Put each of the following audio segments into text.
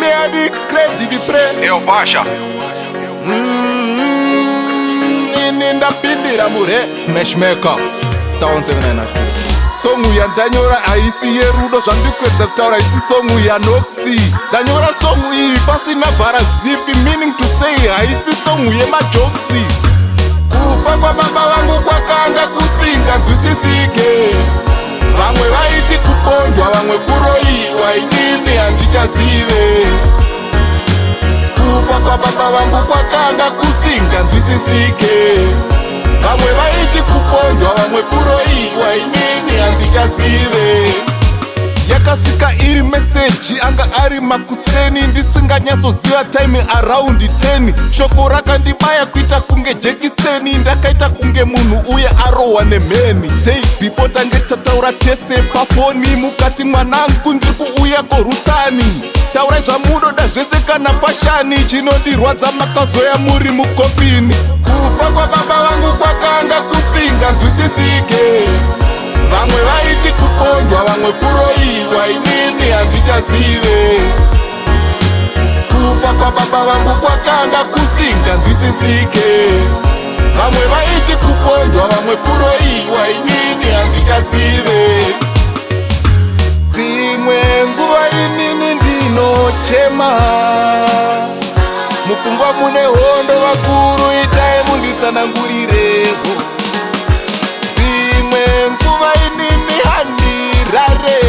Meadi crazy vipre Eu baixa Ininda pindira mure Smash maker Stone 79 songu ya ndanyora aisi yerudo zvandikwedza kutaura isi songu ya noxi ndanyora songu iyi pasina bhara zipi meaning to say haisi songu yemajoksi kufa kwababa vangu kwakanga kusinga nzwisisike vamwe vaiti kupondwa vamwe kuroyiwa inini handichazive kufa kwababa vangu kwakanga kusinga nzwisisike vamwe vaiti kupondwa vamwe kuroyiwa inini handichazive yakasvika iri meseji anga ari makuseni ndisinganyatsoziva time around 10 shoko rakandibaya kuita kunge jekiseni ndakaita kunge munhu uye arohwa nemheni day before tange tataura tese pafoni mukati mwanangu ndiri kuuya korutsani taurai zvamunoda zvese kana fashani chinondirwadza makazoya muri mukopini kufa kwababa vangu kwakanga kusinga nzwisisike vamwe vaiti kupondwa vamwe kuroyiwa inini handichazive kufa kwababa vangu kwakanga kusinga nzwisisike vamwe vaiti kupondwa vamwe kuroyiwa inini handichazive dzimwe nguva inini ndinochema mupfungwa mune hondo vakuru itai munditsanangurireho dzimwe nguva inini handirare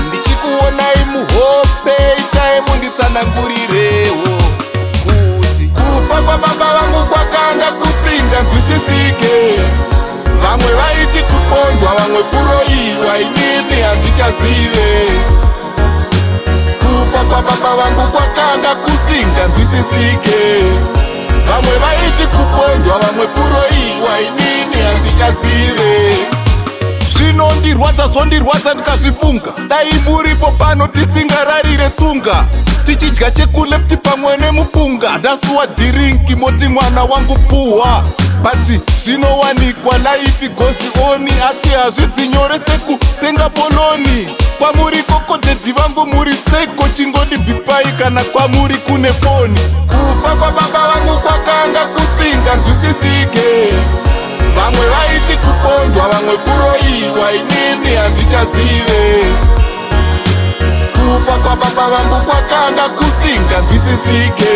ndichikuonai muhope itai munditsanangurireho kuti kufa kwababa vangu kwakanga kusinga nzwisisike vamwe vaiti kupondwa vamwe kuroyiwa inini handichazive kufa kwababa vangu kwakanga kusinga nzwisisike vamwe vaiti kupondwa vamwe kuroyiwa inini handichazive zvinondirwadza zvondirwadza ndikazvifunga dai muripo pano tisingararire tsunga tichidya chekulefti pamwe nemupunga ndasuwa dhiringi moti mwana wangu puhwa bati zvinowanikwa laifi gozi oni asi hazvizi nyore sekutsenga poloni kwamuri kokodhedhi vangu muri seko chingondibipai kana kwamuri kune foni kufa kwababa vangu kwakanga kusinga nzwisisike vamwe vaiti kupondwa vamwe kuroyiwa inini handichazive kufa kwababa vangu kwakanga kusinga nzwisisike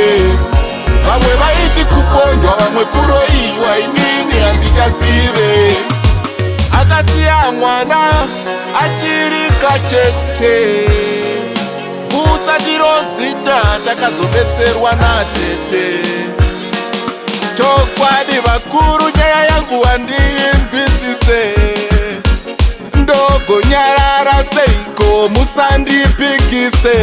vamwe vaiti kupondwa vamwe kuroyiwa inini handichazive akasiya mwana achiri kachete usatirozita takazobetserwa natete chokwadi vakuru nyaya yangu handiinzwisise ndogonyarara seiko musandipikise